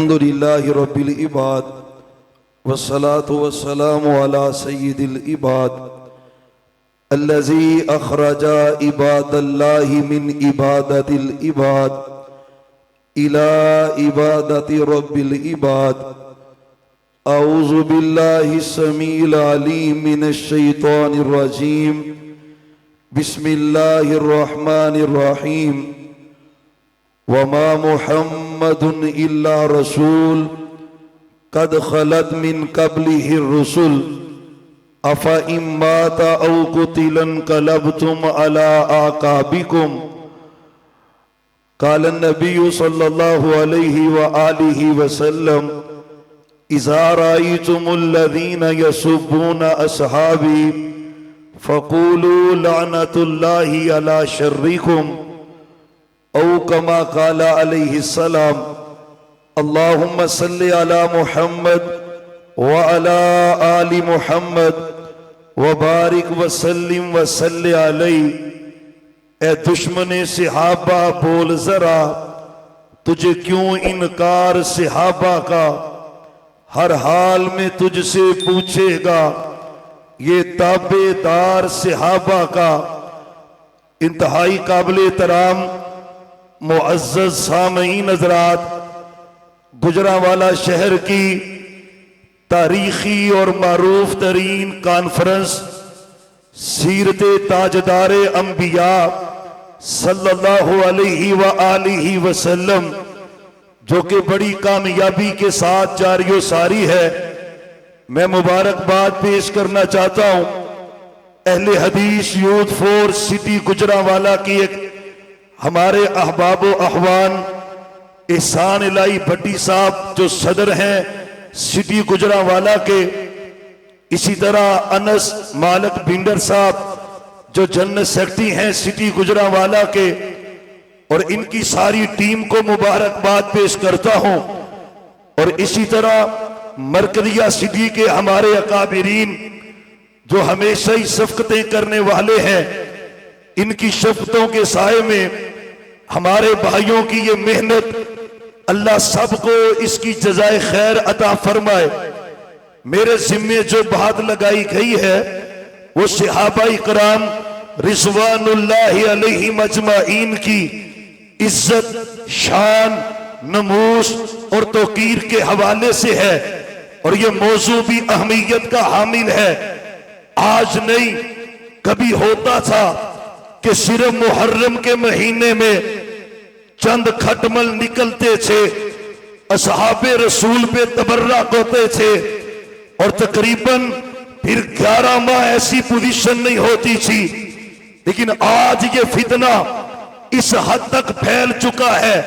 الحمد لله رب العباد والصلاة والسلام على سيد العباد الذي أخرج عباد الله من عبادة العباد إلى عبادة رب العباد. أعوذ بالله السميع العليم من الشيطان الرجيم. بسم الله الرحمن الرحيم. وما محمد إلا رسول قد خلت من قبله الرسل أفإن مات أو قتل انقلبتم على أعقابكم. قال النبي صلى الله عليه وآله وسلم إذا رأيتم الذين يسبون أصحابي فقولوا لعنة الله على شركم او كما قال عليه السلام. اللهم صل على محمد وعلى آل محمد وبارک وسلم وصلی علیہ. اے دشمن صحابہ بول ذرا تجھے کیوں انکار صحابہ کا، ہر حال میں تجھ سے پوچھے گا یہ تابع دار صحابہ کا. انتہائی قابل احترام معزز سامعین حضرات، گجرانوالہ شہر کی تاریخی اور معروف ترین کانفرنس سیرت تاجدار انبیاء صلی اللہ علیہ وآلہ وسلم، جو کہ بڑی کامیابی کے ساتھ جاری و ساری ہے، میں مبارکباد پیش کرنا چاہتا ہوں اہل حدیث یوتھ فورس سٹی گجرانوالہ کی ایک ہمارے احباب و احوان احسان الہی بھٹی صاحب جو صدر ہیں سٹی گجرانوالہ کے، اسی طرح انس مالک بھنڈر صاحب جو جنرل سیکرٹری ہیں سٹی گجرانوالہ کے، اور ان کی ساری ٹیم کو مبارکباد پیش کرتا ہوں. اور اسی طرح مرکزیہ سٹی کے ہمارے اکابرین جو ہمیشہ ہی شفقتیں کرنے والے ہیں، ان کی شفقتوں کے سائے میں ہمارے بھائیوں کی یہ محنت اللہ سب کو اس کی جزائے خیر عطا فرمائے. میرے ذمے جو بات لگائی گئی ہے وہ صحابہ کرام رضوان اللہ علیہم اجمعین کی عزت، شان، نموس اور توقیر کے حوالے سے ہے، اور یہ موضوع بھی اہمیت کا حامل ہے. آج نہیں، کبھی ہوتا تھا کہ صرف محرم کے مہینے میں چند کھٹمل نکلتے تھے، اصحاب رسول پہ تبرک ہوتے تھے، اور تقریباً پھر 11 ماہ ایسی پوزیشن نہیں ہوتی تھی. لیکن آج یہ فتنہ اس حد تک پھیل چکا ہے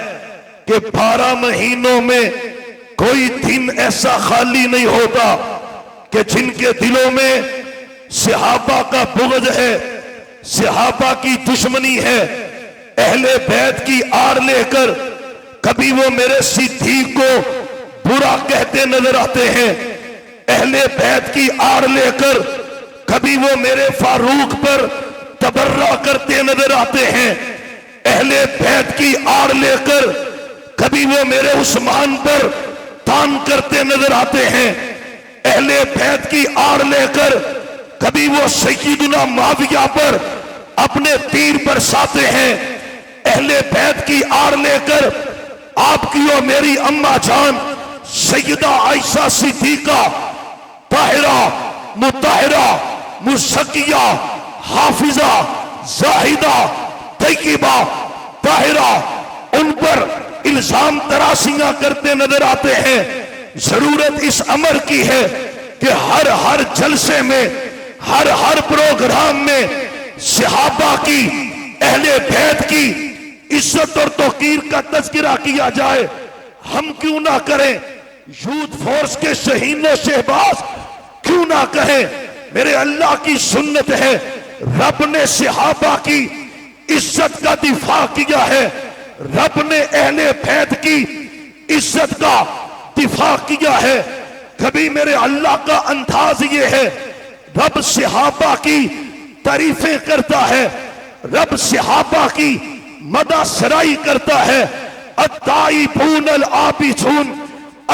کہ 12 مہینوں میں کوئی دن ایسا خالی نہیں ہوتا کہ جن کے دلوں میں صحابہ کا بغض ہے، صحابہ کی دشمنی ہے. اہل بیت کی آڑ لے کر کبھی وہ میرے صدیق کو برا کہتے نظر آتے ہیں، اہل بیت کی آڑ لے کر کبھی وہ میرے فاروق پر تبرہ کرتے نظر آتے ہیں، اہل بیت کی آڑ لے کر کبھی وہ میرے عثمان پر تان کرتے نظر آتے ہیں، اہل بیت کی آڑ لے کر کبھی وہ سیدنا معاویہ پر اپنے تیر برساتے ہیں، اہل بیت کی آڑ لے کر آپ کی اور میری اماں جان سیدہ عائشہ صدیقہ طاہرہ مطہرہ مزکیہ حافظہ زاہدہ طیبہ طاہرہ ان پر الزام تراشیاں کرتے نظر آتے ہیں. ضرورت اس امر کی ہے کہ ہر جلسے میں، ہر پروگرام میں صحابہ کی، اہل بیت کی عزت اور توقیر کا تذکرہ کیا جائے. ہم کیوں نہ کریں؟ یوتھ فورس کے شہین و شہباز کیوں نہ کہیں؟ میرے اللہ کی سنت ہے، رب نے صحابہ کی عزت کا دفاع کیا ہے، رب نے اہل بیت کی عزت کا دفاع کیا ہے. کبھی میرے اللہ کا انداز یہ ہے، رب صحابہ کی تعریفیں کرتا ہے، رب صحابہ کی مدح سرائی کرتا ہے. التائبون العابدون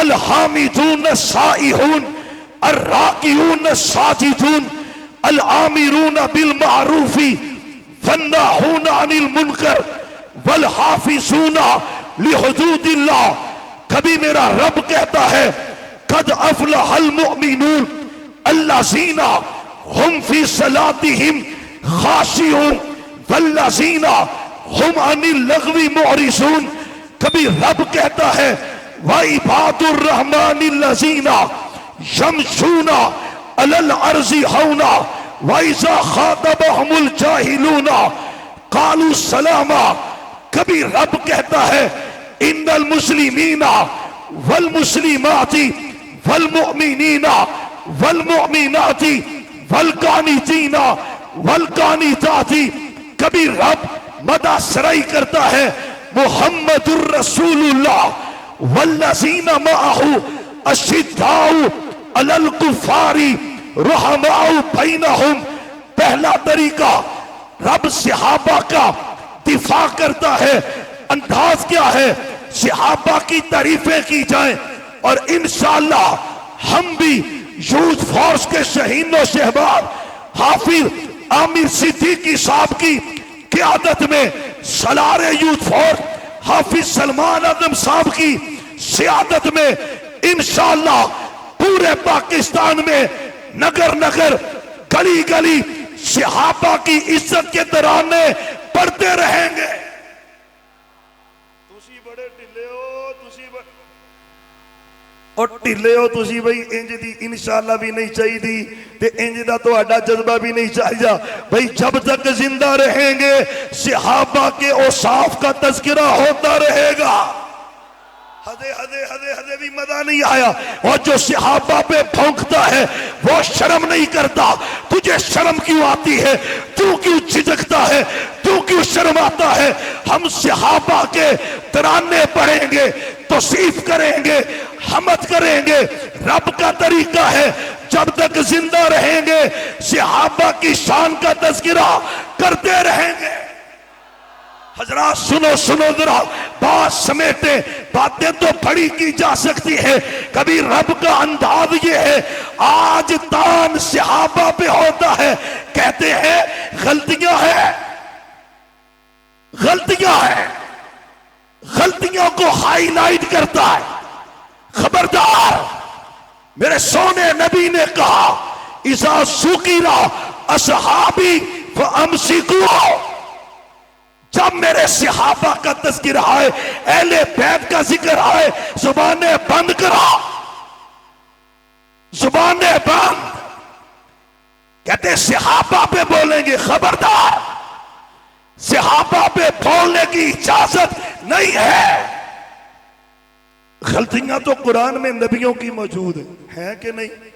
الحامدون السائحون الراکعون الساجدون الآمرون بالمعروف والناہون عن المنکر والحافظون لحدود اللہ. کبھی میرا رب کہتا ہے قد افلح المؤمنون الذین ہم فی صلاتہم خاشعون والذین ہم عن اللغو معرضون. کبھی رب کہتا ہے وعباد الرحمن الذین یمشون علی الارض ہونا وَإِذَا خَاطَبَهُمُ الْجَاهِلُونَ قَالُوا سَلَامًا. کبھی رب کہتا ہے ان المسلمین والمسلمات والمؤمنین والمؤمنات والقانتین والقانتات. کبھی رب مدح سرائی کرتا ہے محمد الرسول اللہ والذین معہ اشداء علی الکفار رحماء بینہم. پہلا طریقہ رب صحابہ کا دفاع کرتا ہے. انداز کیا ہے؟ صحابہ کی تعریفیں کی جائیں اور انشاءاللہ ہم بھی یوتھ فورس کے شہین و شہباب حافظ عامر صدیقی صاحب کی قیادت میں سالار یوتھ فورس حافظ سلمان اعظم صاحب کی سیادت میں انشاءاللہ پورے پاکستان میں نگر نگر گلی گلی صحابہ کی عزت کے ترانے پڑھتے رہیں گے. تسی بڑے ٹلے ہو، تسی اور ٹلے ہو تسی بھئی انج دی انشاءاللہ بھی نہیں چاہی دی تے انج دا تو اڈا جذبہ بھی نہیں چاہیا. بھئی جب تک زندہ رہیں گے صحابہ کے اوصاف کا تذکرہ ہوتا رہے گا. ہدے بھی مزہ نہیں آیا. اور جو صحابہ پہ بھونکتا ہے وہ شرم نہیں کرتا. تجھے شرم کیوں آتی ہے؟ تو کیوں جھجکتا ہے؟ تو کیوں شرم آتا ہے؟ ہم صحابہ کے ترانے پڑھیں گے، توصیف کریں گے، حمد کریں گے. رب کا طریقہ ہے جب تک زندہ رہیں گے صحابہ کی شان کا تذکرہ کرتے رہیں گے. حضرات سنو ذرا بات سمیٹے. باتیں تو بڑی کی جا سکتی ہے. کبھی رب کا انداز یہ ہے آج تان صحابہ پہ ہوتا ہے. کہتے ہیں غلطیاں ہیں، غلطیاں ہیں، غلطیوں کو ہائی لائٹ کرتا ہے. خبردار، میرے سونے نبی نے کہا اذا ذکر اصحابی فامسکوا. جب میرے صحابہ کا تذکرہ آئے، اہل بیت کا ذکر آئے، زبانیں بند کرا، زبانیں بند. کہتے صحابہ پہ بولیں گے. خبردار، صحابہ پہ بولنے کی اجازت نہیں ہے. غلطیاں تو قرآن میں نبیوں کی موجود ہیں کہ نہیں؟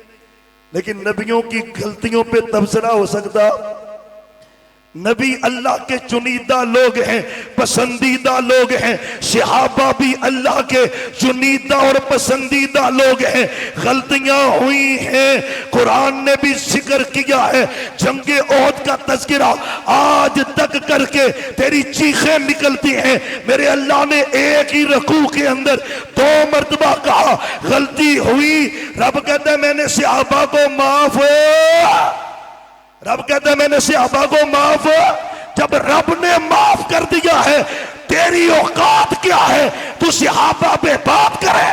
لیکن نبیوں کی غلطیوں پہ تبصرہ ہو سکتا؟ نبی اللہ کے چنیدہ لوگ ہیں، پسندیدہ لوگ ہیں. صحابہ بھی اللہ کے چنیدہ اور پسندیدہ لوگ ہیں. غلطیاں ہوئی ہیں، قرآن نے بھی ذکر کیا ہے. جنگ احد کا تذکرہ آج تک کر کے تیری چیخیں نکلتی ہیں. میرے اللہ نے ایک ہی رکوع کے اندر 2 مرتبہ کہا غلطی ہوئی. رب کہتا ہے میں نے صحابہ کو معاف رب کہتا ہے میں نے صحابہ کو معاف. جب رب نے معاف کر دیا ہے تیری اوقات کیا ہے تو صحابہ پہ بات کرے؟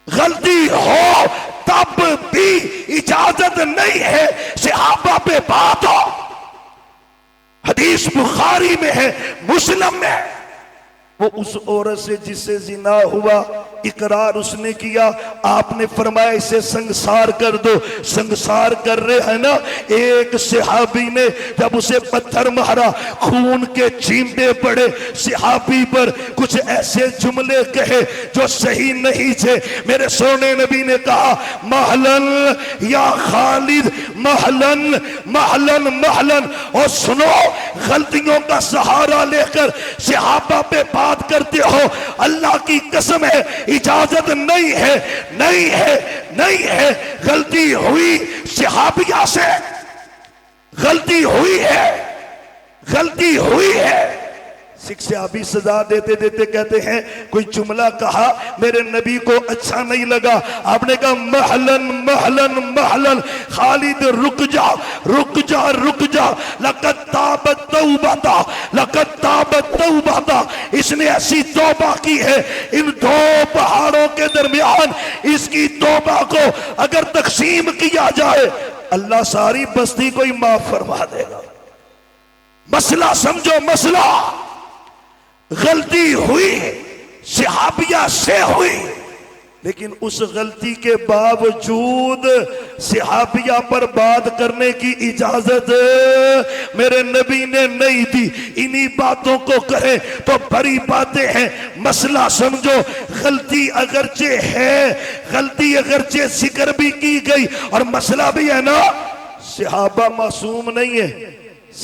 غلطی ہو تب بھی اجازت نہیں ہے صحابہ پہ بات ہو. حدیث بخاری میں ہے، مسلم میں. وہ اس عورت سے جس سے زنا ہوا اقرار اس نے کیا. آپ نے فرمایا اسے سنگسار کر دو. سنگسار کر رہے ہیں نا. ایک صحابی نے جب اسے پتھر مارا خون کے چیمٹے پڑے. صحابی پر کچھ ایسے جملے کہے جو صحیح نہیں تھے. میرے سونے نبی نے کہا محلن یا خالد، محلن محلن محلن. اور سنو، غلطیوں کا سہارا لے کر صحابہ پہ بات کرتے ہو، اللہ کی قسم ہے اجازت نہیں ہے، نہیں ہے، نہیں ہے. غلطی ہوئی صحابیہ سے، غلطی ہوئی ہے، غلطی ہوئی ہے. صحابی سزا دیتے دیتے کہتے ہیں کوئی جملہ کہا میرے نبی کو اچھا نہیں لگا، آپ نے کہا محلن محلن محلن، خالد رک جا رک جا رک جا، لقد تابت توبتا لقد تابت توبتا، اس نے ایسی توبہ کی ہے ان دو پہاڑوں کے درمیان، اس کی توبہ کو اگر تقسیم کیا جائے اللہ ساری بستی کو ہی معاف فرما دے گا۔ مسئلہ سمجھو، مسئلہ غلطی ہوئی صحابیہ سے ہوئی، لیکن اس غلطی کے باوجود صحابیہ پر بات کرنے کی اجازت میرے نبی نے نہیں دی۔ انہی باتوں کو کہیں تو بڑی باتیں ہیں۔ مسئلہ سمجھو، غلطی اگرچہ ہے، غلطی اگرچہ ذکر بھی کی گئی اور مسئلہ بھی ہے نا، صحابہ معصوم نہیں ہے،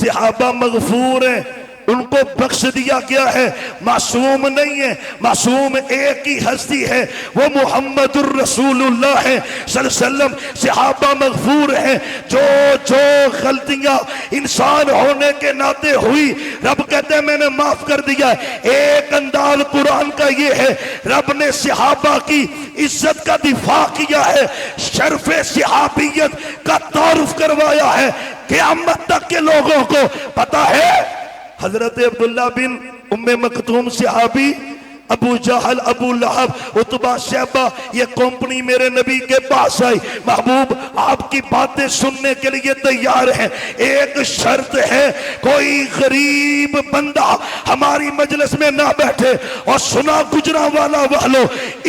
صحابہ مغفور ہیں، ان کو بخش دیا گیا ہے، معصوم نہیں ہے۔ معصوم ایک ہی ہستی ہے، وہ محمد الرسول اللہ ہے صلی اللہ علیہ وسلم۔ صحابہ مغفور ہیں، جو جو غلطیاں انسان ہونے کے ناطے ہوئی رب کہتے ہیں میں نے معاف کر دیا ہے۔ ایک انداز قرآن کا یہ ہے، رب نے صحابہ کی عزت کا دفاع کیا ہے، شرف صحابیت کا تعارف کروایا ہے۔ قیامت تک کے لوگوں کو پتا ہے حضرت عبداللہ بن ام مکتوم صحابی، ابو جہل، ابو لہب، عتبہ، شیبہ، یہ کمپنی میرے نبی کے پاس آئی، محبوب آپ کی باتیں سننے کے لیے تیار ہیں، ایک شرط ہے کوئی غریب بندہ ہماری مجلس میں نہ بیٹھے اور سنا گجرا والا والو،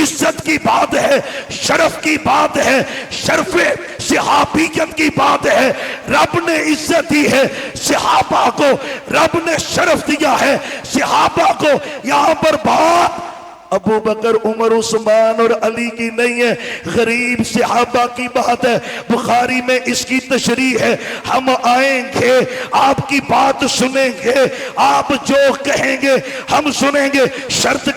عزت کی بات ہے، شرف کی بات ہے، شرف صحابیت کی بات ہے، رب نے عزت دی ہے صحابہ کو، رب نے شرف دیا ہے صحابہ کو۔ یہاں پر بات ابو بکر، عمر، عثمان اور علی کی نہیں ہے، غریب صحابہ کی بات ہے۔ بخاری میں اس کی تشریح ہے، ہم آئیں گے آپ کی بات سنیں گے، آپ جو کہیں گے ہم سنیں گے، شرط